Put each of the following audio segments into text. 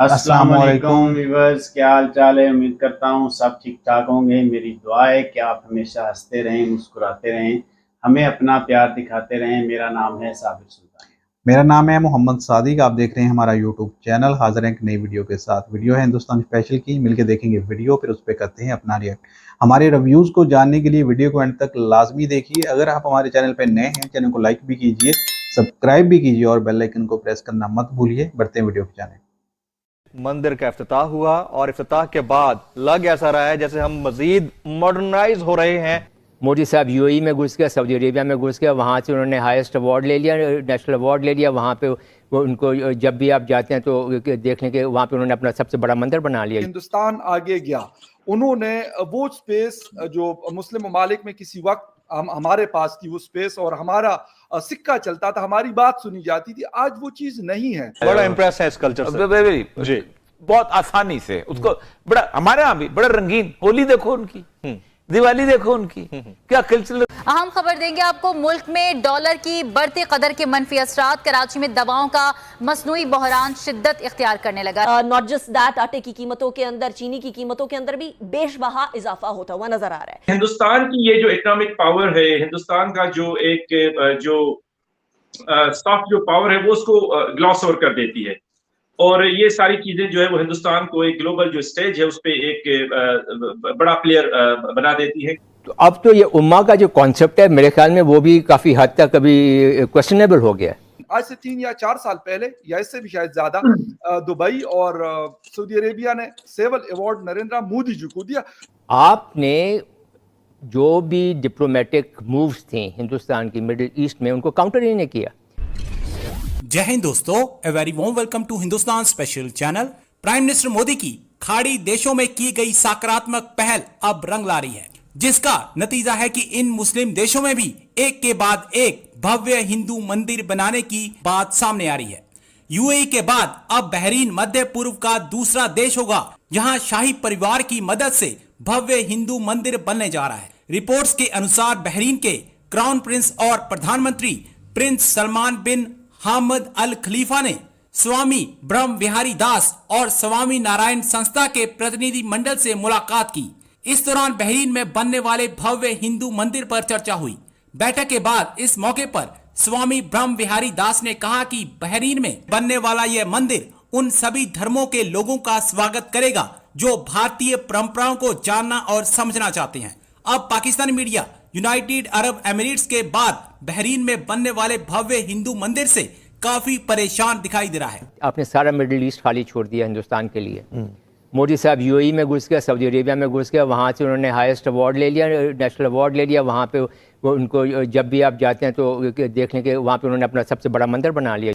अस्सलाम वालेकुम अस्सलामुअलैकुम। व्यूअर्स, क्या हाल चाल है। उम्मीद करता हूँ सब ठीक ठाक होंगे। मेरी दुआ है कि आप हमेशा हंसते रहें, मुस्कुराते रहें, हमें अपना प्यार दिखाते रहें। मेरा नाम है साबिर सुल्तान। मेरा नाम है मोहम्मद सादिक। आप देख रहे हैं हमारा यूट्यूब चैनल। हाजिर हैं एक नई वीडियो के साथ। वीडियो है हिंदुस्तान स्पेशल की। मिलके देखेंगे वीडियो, फिर उस पर करते हैं अपना रिएक्ट। हमारे रिव्यूज़ को जानने के लिए वीडियो को एंड तक लाजमी देखिए। अगर आप हमारे चैनल पर नए हैं, चैनल को लाइक भी कीजिए, सब्सक्राइब भी कीजिए और बेल आइकन को प्रेस करना मत भूलिए। बढ़ते हैं वीडियो की जाने। मंदिर का इफ्तिताह हुआ और इफ्तिताह के बाद लग ऐसा रहा है जैसे हम मजीद मॉडर्नाइज हो रहे हैं। मोदी साहब यूएई में घुस गया, सऊदी अरेबिया में घुस गया, वहाँ से उन्होंने हाईएस्ट अवार्ड ले लिया, नेशनल अवार्ड ले लिया। वहाँ पे वो उनको जब भी आप जाते हैं तो देखने के वहाँ पे उन्होंने अपना सबसे बड़ा मंदिर बना लिया। हिंदुस्तान आगे गया। उन्होंने वो स्पेस जो मुस्लिम ममालिक में किसी वक्त हमारे पास थी वो स्पेस, और हमारा सिक्का चलता था, हमारी बात सुनी जाती थी, आज वो चीज नहीं है। बड़ा इंप्रेस है इस कल्चर से जी। बहुत आसानी से उसको बड़ा, हमारे यहाँ भी बड़ा रंगीन। होली देखो उनकी, दिवाली देखो उनकी, क्या कल्चरल। अहम खबर देंगे आपको। मुल्क में डॉलर की बढ़ते कदर के मनफी असरात। कराची में दवाओं का मसनूई बहरान शिद्दत इख्तियार करने लगा। नॉट जस्ट दैट, आटे की कीमतों के अंदर, चीनी की कीमतों के अंदर भी बेशबहा इजाफा होता हुआ नजर आ रहा है। हिंदुस्तान की ये जो इकोनॉमिक पावर है, हिंदुस्तान का जो एक जो सॉफ्ट जो पावर है वो उसको ग्लॉस ओवर कर देती है। और ये सारी चीजें जो है वो हिंदुस्तान को एक ग्लोबल जो स्टेज है उस पर एक बड़ा प्लेयर बना देती है। तो अब तो ये उम्मा का जो कॉन्सेप्ट है मेरे ख्याल में वो भी काफ़ी हद तक अभी क्वेश्चनेबल हो गया है। आज से 3 या 4 साल पहले या इससे भी शायद ज्यादा दुबई और सऊदी अरेबिया ने सिविल अवार्ड नरेंद्र मोदी जी को दिया। आपने जो भी डिप्लोमेटिक मूव्स थे हिंदुस्तान की मिडिल ईस्ट में, उनको काउंटर ही नहीं किया। जय हिंद दोस्तों, a very warm welcome to Hindustan special channel. Prime minister Modi की खाड़ी देशों में की गई सकारात्मक पहल अब रंग ला रही है, जिसका नतीजा है कि इन मुस्लिम देशों में भी एक के बाद एक भव्य हिंदू मंदिर बनाने की बात सामने आ रही है। यूएई के बाद अब बहरीन मध्य पूर्व का दूसरा देश होगा जहां शाही परिवार की मदद से भव्य हिंदू मंदिर बनने जा रहा है। रिपोर्ट्स के अनुसार बहरीन के क्राउन प्रिंस और प्रधानमंत्री प्रिंस सलमान बिन हामद अल खलीफा ने स्वामी ब्रह्म विहारी दास और स्वामी नारायण संस्था के प्रतिनिधि मंडल से मुलाकात की। इस दौरान बहरीन में बनने वाले भव्य हिंदू मंदिर पर चर्चा हुई। बैठक के बाद इस मौके पर स्वामी ब्रह्म विहारी दास ने कहा कि बहरीन में बनने वाला यह मंदिर उन सभी धर्मों के लोगों का स्वागत करेगा जो भारतीय परंपराओं को जानना और समझना चाहते हैं। अब Pakistani media United Arab Emirates के बाद बहरीन में बनने वाले भव्य हिंदू मंदिर से काफी परेशान दिखाई दे रहा है। आपने सारा मिडिल ईस्ट खाली छोड़ दिया हिंदुस्तान के लिए। मोदी साहब यूएई में घुस गया, सऊदी अरेबिया में घुस गया, वहाँ से उन्होंने हाईएस्ट अवार्ड ले लिया, नेशनल अवार्ड ले लिया। वहाँ पे वो उनको जब भी आप जाते हैं तो देखने के वहाँ पे उन्होंने अपना सबसे बड़ा मंदिर बना लिया।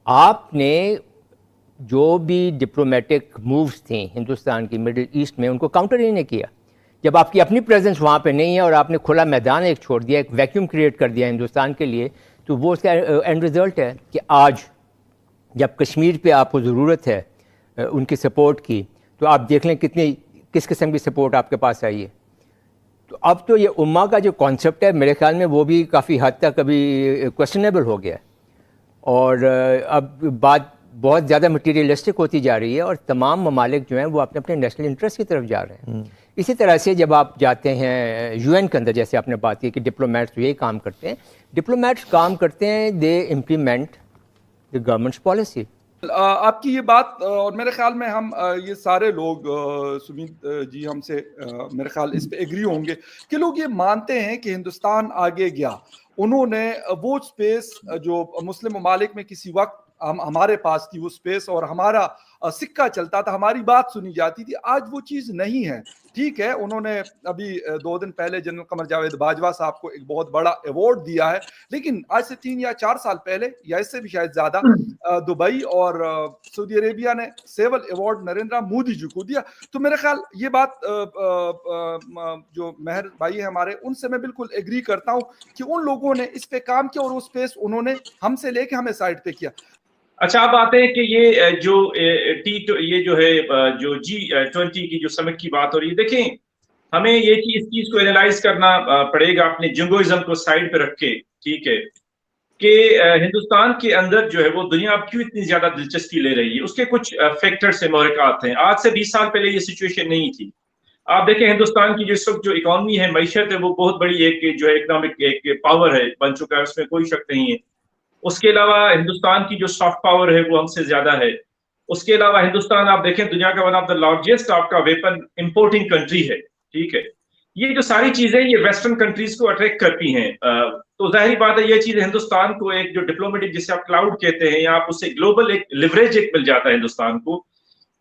आपने जो भी डिप्लोमेटिक मूव्स थे हिंदुस्तान की मिडिल ईस्ट में, उनको काउंटर ही नहीं किया। जब आपकी अपनी प्रेजेंस वहाँ पे नहीं है और आपने खुला मैदान एक छोड़ दिया, एक वैक्यूम क्रिएट कर दिया हिंदुस्तान के लिए, तो वो उसका एंड रिज़ल्ट है कि आज जब कश्मीर पे आपको ज़रूरत है उनकी सपोर्ट की, तो आप देख लें किस किस्म की सपोर्ट आपके पास आई है। तो अब तो ये उम्मा का जो कॉन्सेप्ट है मेरे ख्याल में वो भी काफ़ी हद तक अभी क्वेश्चनेबल हो गया है, और अब बात बहुत ज़्यादा मटीरियलिस्टिक होती जा रही है और तमाम ममालिक जो हैं वो अपने अपने नेशनल इंटरेस्ट की तरफ जा रहे हैं। इसी तरह से जब आप जाते हैं यूएन के अंदर, जैसे आपने बात की कि डिप्लोमेट्स यही काम करते हैं, डिप्लोमेट्स काम करते हैं, they implement the governments policy. आपकी ये बात, और मेरे ख्याल में हम ये सारे लोग, सुमित जी हमसे मेरे ख्याल इस पे एग्री होंगे कि लोग ये मानते हैं कि हिंदुस्तान आगे गया। उन्होंने वो स्पेस जो मुस्लिम ममालिक में किसी वक्त हमारे पास थी वो स्पेस, और हमारा सिक्का चलता था, हमारी बात सुनी जाती थी, आज वो चीज नहीं है। ठीक है, उन्होंने अभी 2 दिन पहले जनरल कमर जावेद बाजवा साहब को एक बहुत बड़ा अवार्ड दिया है, लेकिन आज से 3 या 4 साल पहले या इससे भी शायद ज्यादा दुबई और सऊदी अरेबिया ने सिविल अवार्ड नरेंद्र मोदी जी को दिया। तो मेरे ख्याल ये बात जो मेहर भाई है हमारे, उनसे मैं बिल्कुल एग्री करता हूँ कि उन लोगों ने इस पे काम किया और वो स्पेस उन्होंने हमसे लेके हमें साइड पे किया। अच्छा, अब आते हैं कि ये जो ये जो है जो G20 की जो समिट की बात हो रही है, देखें हमें ये इस चीज को एनालाइज करना पड़ेगा अपने जिंगोइज्म को साइड पे रख के, ठीक है, कि हिंदुस्तान के अंदर जो है वो दुनिया अब क्यों इतनी ज्यादा दिलचस्पी ले रही है। उसके कुछ फैक्टर्स से महरक़ात हैं। आज से 20 साल पहले ये सिचुएशन नहीं थी। आप देखें हिंदुस्तान की जो इस वक्त जो इकोनॉमी है, मईशत है, वो बहुत बड़ी एक जो है इकोनॉमिक एक पावर है, बन चुका है, उसमें कोई शक नहीं है। उसके अलावा हिंदुस्तान की जो सॉफ्ट पावर है वो हमसे ज्यादा है। उसके अलावा हिंदुस्तान आप देखें दुनिया का वन ऑफ द लार्जेस्ट आपका वेपन इंपोर्टिंग कंट्री है, ठीक है। ये जो सारी चीजें ये वेस्टर्न कंट्रीज को अट्रैक्ट करती हैं, तो जाहिर बात है ये चीज हिंदुस्तान को एक जो डिप्लोमेटिक जिसे आप क्लाउड कहते हैं, या आप उससे ग्लोबल एक लिवरेज एक मिल जाता है हिंदुस्तान को,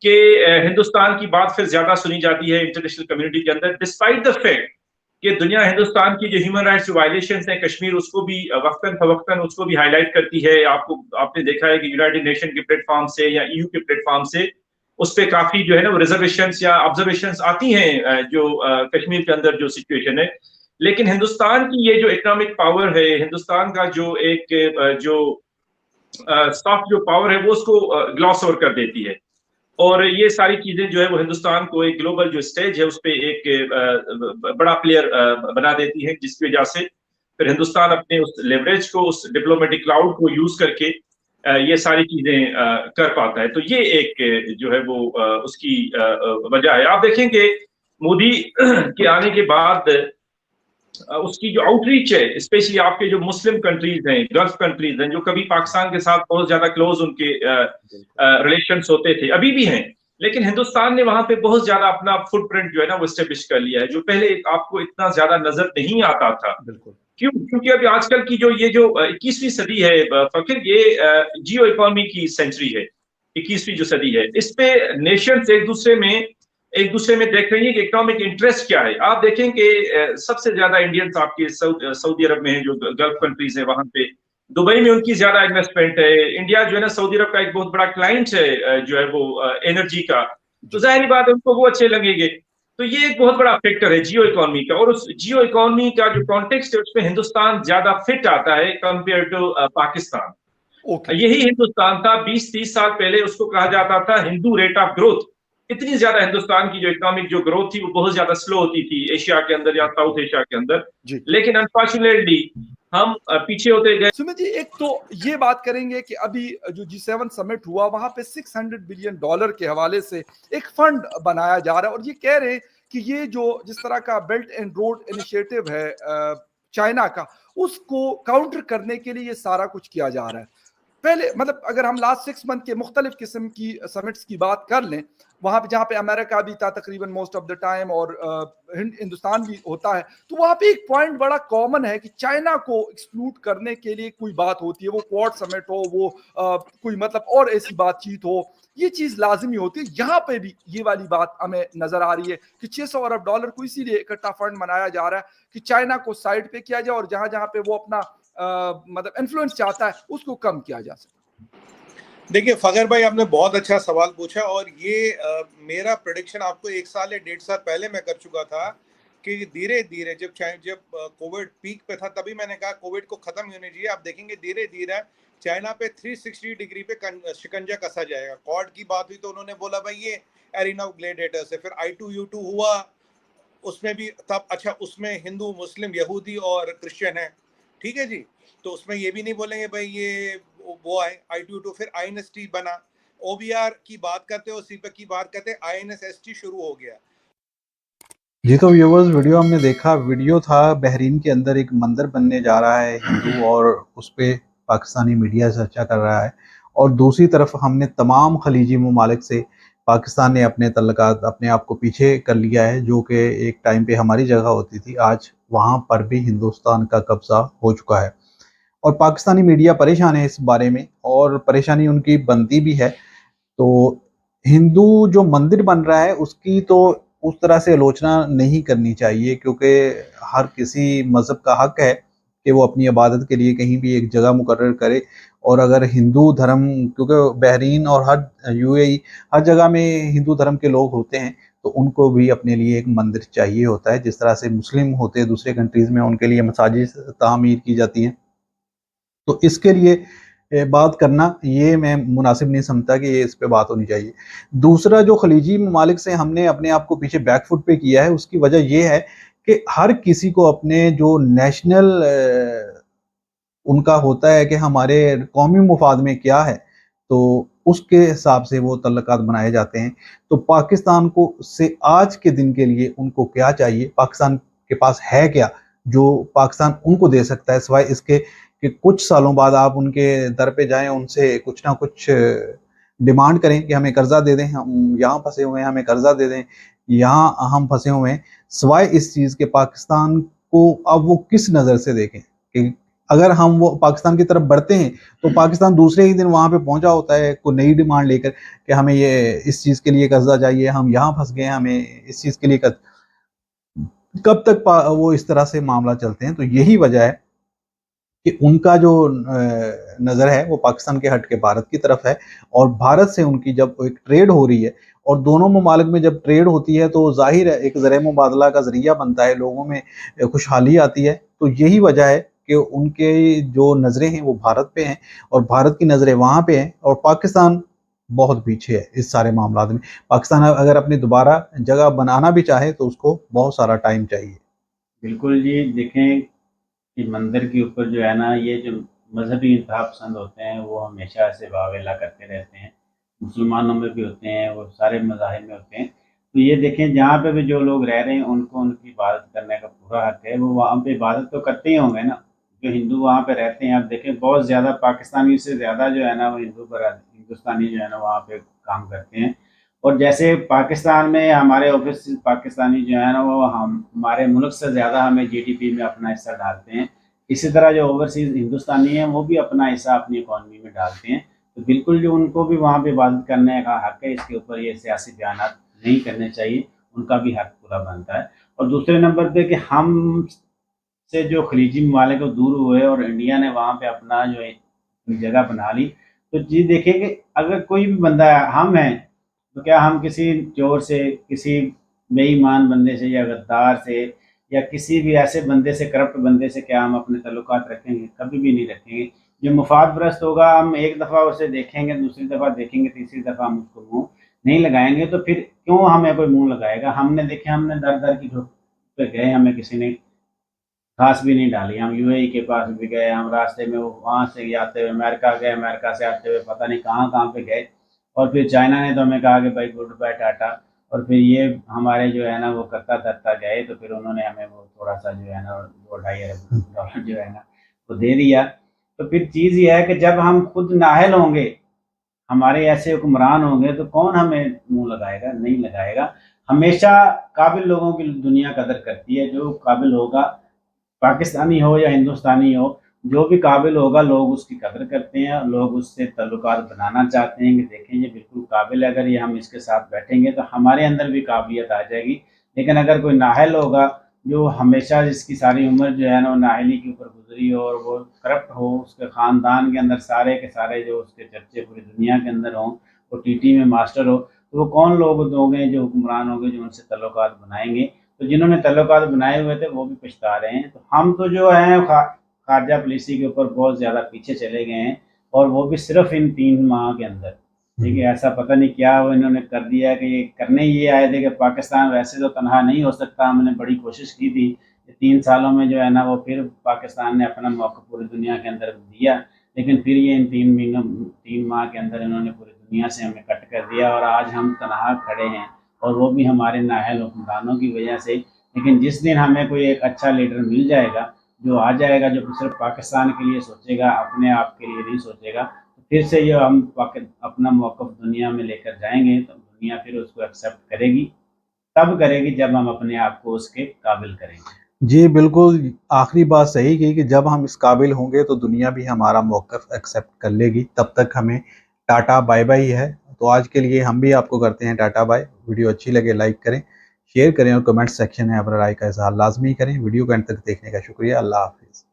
कि हिंदुस्तान की बात फिर ज्यादा सुनी जाती है इंटरनेशनल कम्युनिटी के अंदर, डिस्पाइट द फैक्ट कि दुनिया हिंदुस्तान की जो ह्यूमन राइट्स वायलेशंस हैं कश्मीर, उसको भी वक्तन फवक्तन उसको भी हाईलाइट करती है। आपने देखा है कि यूनाइटेड नेशन के प्लेटफॉर्म से या ईयू के प्लेटफॉर्म से उस पर काफी जो है ना वो रिजर्वेशंस या ऑब्जर्वेशंस आती हैं जो कश्मीर के अंदर जो सिचुएशन है। लेकिन हिंदुस्तान की ये जो इकोनॉमिक पावर है, हिंदुस्तान का जो एक जो सॉफ्ट जो पावर है वो उसको ग्लॉस ओवर कर देती है। और ये सारी चीजें जो है वो हिंदुस्तान को एक ग्लोबल जो स्टेज है उस पर एक बड़ा प्लेयर बना देती है, जिसकी वजह से फिर हिंदुस्तान अपने उस लेवरेज को, उस डिप्लोमेटिक क्लाउड को यूज करके ये सारी चीजें कर पाता है। तो ये एक जो है वो उसकी वजह है। आप देखेंगे मोदी के आने के बाद उसकी जो आउटरीच है, स्पेशली आपके जो मुस्लिम कंट्रीज हैं, गल्फ कंट्रीज हैं, जो कभी पाकिस्तान के साथ बहुत ज्यादा क्लोज उनके रिलेशंस होते थे, अभी भी हैं, लेकिन हिंदुस्तान ने वहां पे बहुत ज्यादा अपना फुटप्रिंट जो है ना वो एस्टेब्लिश कर लिया है, जो पहले आपको इतना ज्यादा नजर नहीं आता था। क्यों? क्योंकि अभी आजकल की जो ये जो 21वीं सदी है फकीर, ये जियो इकोनॉमी की सेंचुरी है, 21वीं जो सदी है, इस पे नेशंस एक दूसरे में देख रही है कि इकोनॉमिक इंटरेस्ट क्या है। आप देखें कि सबसे ज्यादा इंडियंस आपके सऊदी अरब में है, जो गल्फ कंट्रीज है वहां पे, दुबई में उनकी ज्यादा इन्वेस्टमेंट है। इंडिया जो है ना सऊदी अरब का एक बहुत बड़ा क्लाइंट है जो है वो एनर्जी का, तो जाहिर बात है उनको वो अच्छे लगेंगे। तो ये एक बहुत बड़ा फैक्टर है जियो इकोनॉमी का, और उस जियो इकोनॉमी का जो कॉन्टेक्स्ट है उसमें हिंदुस्तान ज्यादा फिट आता है कंपेयर टू पाकिस्तान। यही हिंदुस्तान था 20-30 साल पहले, उसको कहा जाता था हिंदू रेट ऑफ ग्रोथ। इतनी ज्यादा हिंदुस्तान की जो इकोनॉमिक जो ग्रोथ थी वो बहुत ज्यादा स्लो होती थी एशिया के अंदर या साउथ एशिया के अंदर, लेकिन अनफॉर्चुनेटली हम पीछे होते गए। सुमित जी, एक तो ये बात करेंगे कि अभी जो G7 समिट हुआ वहां पे $600 बिलियन के हवाले से एक फंड बनाया जा रहा है, और ये कह रहे हैं कि ये जो जिस तरह का बेल्ट एंड रोड इनिशिएटिव है चाइना का, उसको काउंटर करने के लिए ये सारा कुछ किया जा रहा है। पहले मतलब अगर हम लास्ट 6 मंथ के मुख्तलिफ किस्म की समिट्स की बात कर लें, वहां पे जहाँ पे अमेरिका भी था तकरीबन मोस्ट ऑफ द टाइम, और हिंदुस्तान भी होता है, तो वहां पे एक पॉइंट बड़ा कॉमन है कि चाइना को एक्सक्लूड करने के लिए कोई बात होती है, वो क्वाड समिट हो, वो कोई मतलब और ऐसी बातचीत हो, ये चीज लाजमी होती है। यहाँ पे भी ये वाली बात हमें नजर आ रही है कि $600 अरब को इसीलिए इकट्ठा फंड बनाया जा रहा है कि चाइना को साइड पे किया जाए और जहां जहां पे वो अपना मतलब इन्फ्लुएंस चाहता है उसको कम किया जा सके। देखिए फखर भाई, आपने बहुत अच्छा सवाल पूछा, और ये मेरा प्रेडिक्शन आपको 1 साल या 1.5 साल पहले मैं कर चुका था कि धीरे धीरे जब कोविड पीक पे था तभी मैंने कहा कोविड को खत्म होने चाहिए। आप देखेंगे धीरे धीरे चाइना पे 360 डिग्री पे शिकंजा कसा जाएगा। कॉड की बात हुई तो उन्होंने बोला भाई ये एरिना ऑफ ग्लैडिएटर्स है। फिर I2U2 हुआ, उसमें भी तब अच्छा उसमें हिंदू मुस्लिम यहूदी और क्रिश्चियन है, ठीक है जी, तो उसमें ये भी नहीं बोलेंगे भाई ये वो है I2U2। फिर INST बना, OBR की बात करते हो, CPEC की बात करते, INSST शुरू हो गया। जी तो व्यूवर्स, वीडियो हमने देखा, वीडियो था बहरीन के अंदर एक मंदिर बनने जा रहा है हिंदू, और उस पर पाकिस्तानी मीडिया चर्चा कर रहा है, और दूसरी तरफ हमने तमाम खलीजी ममालिक से पाकिस्तान ने अपने तल्लुकात अपने आप को पीछे कर लिया है, जो कि एक टाइम पे हमारी जगह होती थी, आज वहाँ पर भी हिंदुस्तान का कब्जा हो चुका है। और पाकिस्तानी मीडिया परेशान है इस बारे में, और परेशानी उनकी बनती भी है। तो हिंदू जो मंदिर बन रहा है उसकी तो उस तरह से आलोचना नहीं करनी चाहिए, क्योंकि हर किसी मज़हब का हक है कि वो अपनी इबादत के लिए कहीं भी एक जगह मुकर्रर करे। और अगर हिंदू धर्म, क्योंकि बहरीन और हर UAE हर जगह में हिंदू धर्म के लोग होते हैं, तो उनको भी अपने लिए एक मंदिर चाहिए होता है। जिस तरह से मुस्लिम होते हैं दूसरे कंट्रीज़ में, उनके लिए मसाजिद तामीर की जाती हैं। तो इसके लिए बात करना ये मैं मुनासिब नहीं समझता कि ये इस पे बात होनी चाहिए। दूसरा, जो खलीजी ममालिक से हमने अपने आप को पीछे बैकफुट पे किया है, उसकी वजह ये है कि हर किसी को अपने जो नेशनल उनका होता है कि हमारे कौमी मुफाद में क्या है, तो उसके हिसाब से वो तल्लुकात बनाए जाते हैं। तो पाकिस्तान को से आज के दिन के लिए उनको क्या चाहिए, पाकिस्तान के पास है क्या जो पाकिस्तान उनको दे सकता है, सिवाय इसके कि कुछ सालों बाद आप उनके दर पे जाएं, उनसे कुछ ना कुछ डिमांड करें कि हमें कर्जा दे दें, हम यहाँ फंसे हुए हैं, हमें कर्जा दे दें, यहाँ हम फंसे हुए हैं। सिवाय इस चीज़ के पाकिस्तान को अब वो किस नज़र से देखें कि अगर हम वो पाकिस्तान की तरफ बढ़ते हैं तो पाकिस्तान दूसरे ही दिन वहाँ पे पहुंचा होता है कोई नई डिमांड लेकर कि हमें ये इस चीज़ के लिए कर्जा चाहिए, हम यहाँ फंस गए हैं, हमें इस चीज़ के लिए कब तक वो इस तरह से मामला चलते हैं। तो यही वजह है कि उनका जो नज़र है वो पाकिस्तान के हट के भारत की तरफ है, और भारत से उनकी जब एक ट्रेड हो रही है और दोनों ममालिक में जब ट्रेड होती है तो जाहिर है एक ज़रिया मुबादला का ज़रिया बनता है, लोगों में खुशहाली आती है। तो यही वजह है कि उनके जो नज़रें हैं वो भारत पे हैं और भारत की नज़रें वहाँ पे हैं, और पाकिस्तान बहुत पीछे है इस सारे मामलात में। पाकिस्तान अगर अपनी दोबारा जगह बनाना भी चाहे तो उसको बहुत सारा टाइम चाहिए। बिल्कुल जी, देखें कि मंदिर के ऊपर जो है ना, ये जो मजहबी इंतहा पसंद होते हैं वो हमेशा ऐसे वावेला करते रहते हैं। मुसलमानों में भी होते हैं, वो सारे मज़ाहिब में होते हैं। तो ये देखें जहाँ पे भी जो लोग रह रहे हैं उनको उनकी इबादत करने का पूरा हक है, वो वहाँ पे इबादत तो करते ही होंगे ना। जो हिंदू वहाँ पे रहते हैं, आप देखें बहुत ज़्यादा पाकिस्तानी से ज़्यादा जो है ना वो हिंदुस्तानी जो है ना वहाँ पे काम करते हैं। और जैसे पाकिस्तान में हमारे ऑफिस पाकिस्तानी जो है ना वो हमारे मुल्क से ज़्यादा हमें जीडीपी में अपना हिस्सा डालते हैं। इसी तरह जो ओवरसीज़ हिंदुस्तानी हैं वो भी अपना हिस्सा अपनी इकॉनमी में डालते हैं। तो बिल्कुल जो उनको भी वहाँ पे इबादत करने का हक है, इसके ऊपर ये सियासी बयानात नहीं करने चाहिए, उनका भी हक पूरा बनता है। और दूसरे नंबर पे कि हम से जो खलीजी ममालिक को दूर हुए और इंडिया ने वहाँ पे अपना जो है जगह बना ली, तो जी देखिए कि अगर कोई भी बंदा हम हैं तो क्या हम किसी चोर से, किसी बेईमान बंदे से या गद्दार से या किसी भी ऐसे बंदे से, करप्ट बंदे से क्या हम अपने ताल्लुकात रखेंगे? कभी भी नहीं रखेंगे। जो मुफाद परस्त होगा हम एक दफ़ा उसे देखेंगे, दूसरी दफ़ा देखेंगे, तीसरी दफ़ा हम उसको मुँह नहीं लगाएंगे, तो फिर क्यों हमें कोई मुँह लगाएगा? हमने देखे, हमने दर दर की धूप पे गए, हमें किसी ने घास भी नहीं डाली। हम यूएई के पास भी गए, हम रास्ते में वहाँ से आते हुए अमेरिका गए, अमेरिका से आते हुए पता नहीं कहाँ पे गए, और फिर चाइना ने तो हमें कहा कि भाई गुड बाय टाटा, और फिर ये हमारे जो है ना वो करता धरता गए, तो फिर उन्होंने हमें वो थोड़ा सा जो है ना $2-2.5 अरब जो है ना वो दे दिया। तो फिर चीज़ ये है कि जब हम खुद नाअहल होंगे, हमारे ऐसे हुक्मरान होंगे, तो कौन हमें मुँह लगाएगा? नहीं लगाएगा। हमेशा काबिल लोगों की दुनिया कदर करती है, जो काबिल होगा, पाकिस्तानी हो या हिंदुस्तानी हो, जो भी काबिल होगा लोग उसकी कदर करते हैं, लोग उससे ताल्लुकात बनाना चाहते हैं कि देखें ये बिल्कुल काबिल है, अगर ये हम इसके साथ बैठेंगे तो हमारे अंदर भी काबिलियत आ जाएगी। लेकिन अगर कोई नाअहल होगा, जो हमेशा जिसकी सारी उम्र जो है ना वो नाअहली के ऊपर गुजरी हो और वो करप्ट हो, उसके ख़ानदान के अंदर सारे के सारे जो उसके चर्चे पूरी दुनिया के अंदर हों, वो टीटी में मास्टर हो, तो वो कौन लोग होंगे जो हुक्मरान होंगे जो उनसे ताल्लुकात बनाएंगे? तो जिन्होंने ताल्लुकात बनाए हुए थे वो भी पछता रहे हैं। तो हम तो जो है खारजा पॉलिसी के ऊपर बहुत ज़्यादा पीछे चले गए हैं, और वो भी सिर्फ इन 3 माह के अंदर। ठीक है, ऐसा पता नहीं क्या वो इन्होंने कर दिया कि ये करने ये आए थे कि पाकिस्तान वैसे तो तनहा नहीं हो सकता, हमने बड़ी कोशिश की थी। 3 सालों में जो है ना वो फिर पाकिस्तान ने अपना मौक़िफ़ पूरी दुनिया के अंदर दिया, लेकिन फिर ये इन 3 माह के अंदर इन्होंने पूरी दुनिया से हमें कट कर दिया, और आज हम तनहा खड़े हैं, और वो भी हमारे नाअहल हुक्मरानों की वजह से। लेकिन जिस दिन हमें कोई एक अच्छा लीडर मिल जाएगा, जो आ जाएगा, जो सिर्फ पाकिस्तान के लिए सोचेगा, अपने आप के लिए नहीं सोचेगा, तो फिर से ये हम अपना मौक़िफ़ दुनिया में लेकर जाएंगे, तो दुनिया फिर उसको एक्सेप्ट करेगी, तब करेगी जब हम अपने आप को उसके काबिल करेंगे। जी बिल्कुल, आखिरी बात सही की कि जब हम इस काबिल होंगे तो दुनिया भी हमारा मौक़िफ़ एक्सेप्ट कर लेगी, तब तक हमें टाटा बाय बाय ही है। तो आज के लिए हम भी आपको करते हैं टाटा बाय। वीडियो अच्छी लगे लाइक करें, शेयर करें और कमेंट सेक्शन में अपना राय का इज़हार लाजमी करें। वीडियो को अंत तक देखने का शुक्रिया। अल्लाह हाफ़िज़।